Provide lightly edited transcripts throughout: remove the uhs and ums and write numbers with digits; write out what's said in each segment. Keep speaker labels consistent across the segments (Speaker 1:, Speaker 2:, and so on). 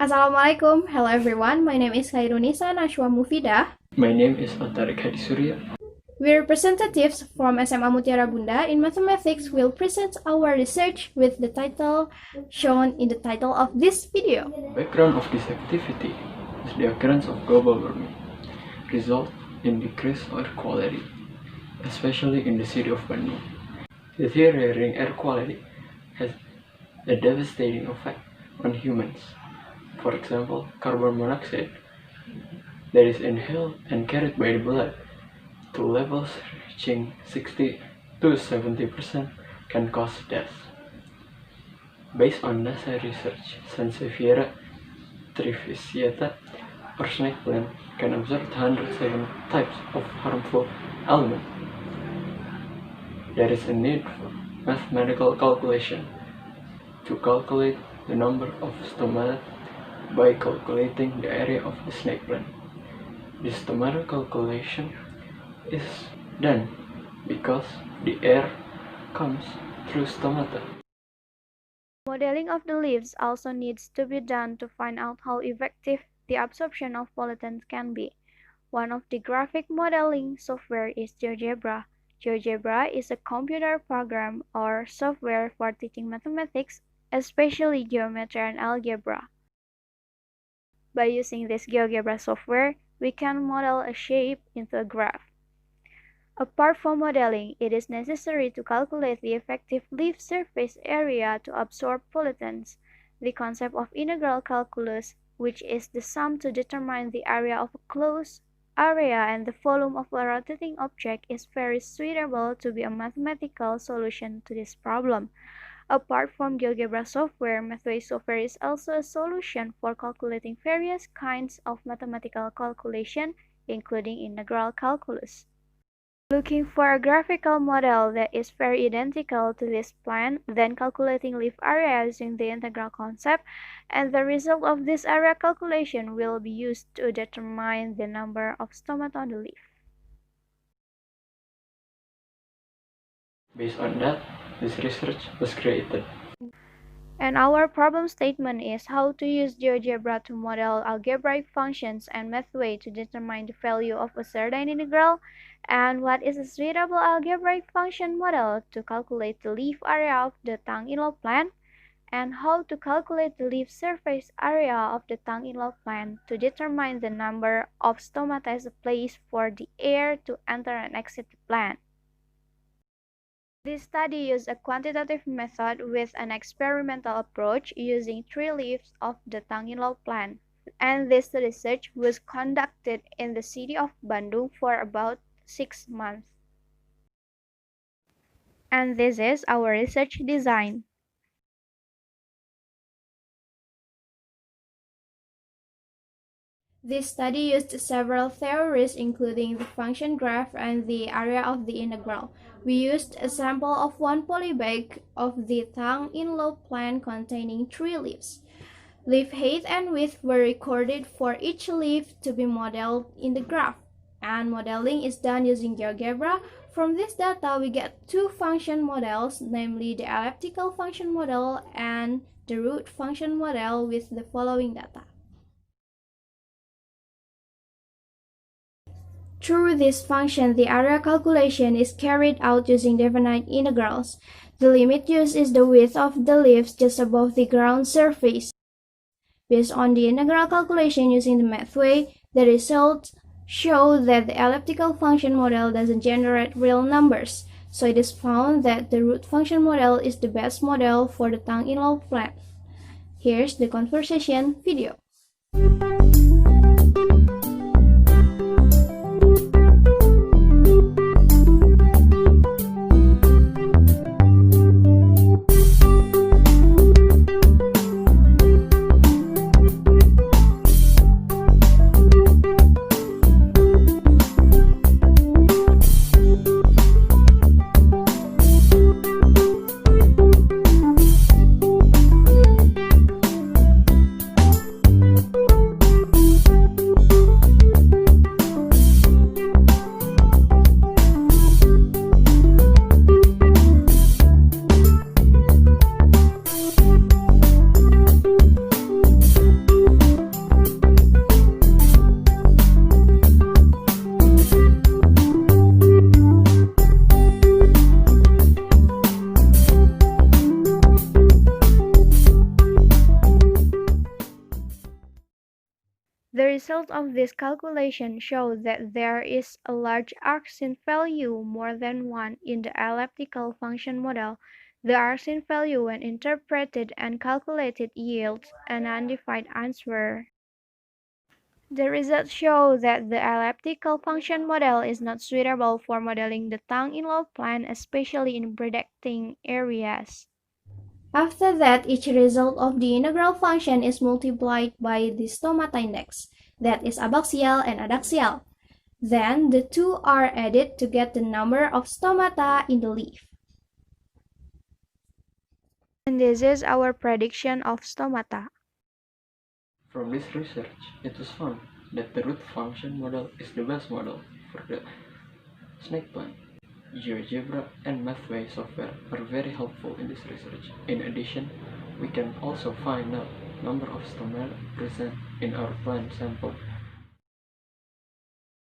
Speaker 1: Assalamualaikum, hello everyone, my name is Khairunisa Nashwa Mufidah.
Speaker 2: My name is Otarik Hadisuria.
Speaker 1: We representatives from SMA Mutiara Bunda in mathematics will present our research with the title shown in the title of this video.
Speaker 2: The background of this activity is the occurrence of global warming, result in decreased air quality, especially in the city of Bandung. Deteriorating air quality has a devastating effect on humans. For example, carbon monoxide that is inhaled and carried by the blood to levels reaching 60 to 70% can cause death. Based on NASA research, Sansevieria, Trifasciata, or snake plant can absorb 107 types of harmful elements. There is a need for mathematical calculation to calculate the number of stomata by calculating the area of the snake plant. This stomata calculation is done because the air comes through stomata.
Speaker 1: Modeling of the leaves also needs to be done to find out how effective the absorption of pollutants can be. One of the graphic modeling software is GeoGebra. GeoGebra is a computer program or software for teaching mathematics, especially geometry and algebra. By using this GeoGebra software, we can model a shape into a graph. Apart from modeling, it is necessary to calculate the effective leaf surface area to absorb pollutants. The concept of integral calculus, which is the sum to determine the area of a closed area and the volume of a rotating object, is very suitable to be a mathematical solution to this problem. Apart from GeoGebra software, Mathway software is also a solution for calculating various kinds of mathematical calculation, including integral calculus. Looking for a graphical model that is very identical to this plant, then calculating leaf area using the integral concept, and the result of this area calculation will be used to determine the number of stomata on the leaf.
Speaker 2: Based on that, this research was created.
Speaker 1: And our problem statement is how to use GeoGebra to model algebraic functions and Mathway to determine the value of a certain integral, and what is a suitable algebraic function model to calculate the leaf area of the Tounge-in-LawPlant, and how to calculate the leaf surface area of the Tounge-in-LawPlant to determine the number of stomata as a place for the air to enter and exit the plant. This study used a quantitative method with an experimental approach using 3 leaves of the Tounge-in-LawPlant, and this research was conducted in the city of Bandung for about 6 months. And this is our research design. This study used several theories including the function graph and the area of the integral. We used a sample of 1 polybag of the Tounge-in-LawPlant containing 3 leaves. Leaf height and width were recorded for each leaf to be modeled in the graph, and modeling is done using GeoGebra. From this data, we get 2 function models, namely the elliptical function model and the root function model with the following data. Through this function, the area calculation is carried out using definite integrals. The limit used is the width of the leaves just above the ground surface. Based on the integral calculation using the Mathway, the results show that the elliptical function model doesn't generate real numbers, so it is found that the root function model is the best model for the Tounge-in-LawPlant. Here's the conversation video. results of this calculation show that there is a large arcsin value, more than one, in the elliptical function model. The arcsin value, when interpreted and calculated, yields an undefined answer. The results show that the elliptical function model is not suitable for modeling the Tounge-in-LawPlant, especially in predicting areas. After that, each result of the integral function is multiplied by the stomata index, that is abaxial and adaxial. Then the two are added to get the number of stomata in the leaf. And this is our prediction of stomata.
Speaker 2: From this research, it was found that the root function model is the best model for the snake plant. GeoGebra and Mathway software are very helpful in this research. In addition, we can also find out number of stomata present in our plant sample.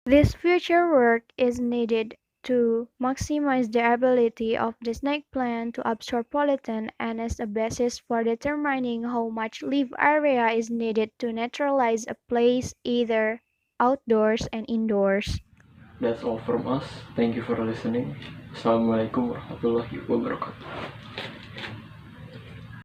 Speaker 1: This future work is needed to maximize the ability of the snake plant to absorb pollutant and as a basis for determining how much leaf area is needed to naturalize a place either outdoors and indoors.
Speaker 2: That's all from us. Thank you for listening. Assalamualaikum warahmatullahi wabarakatuh.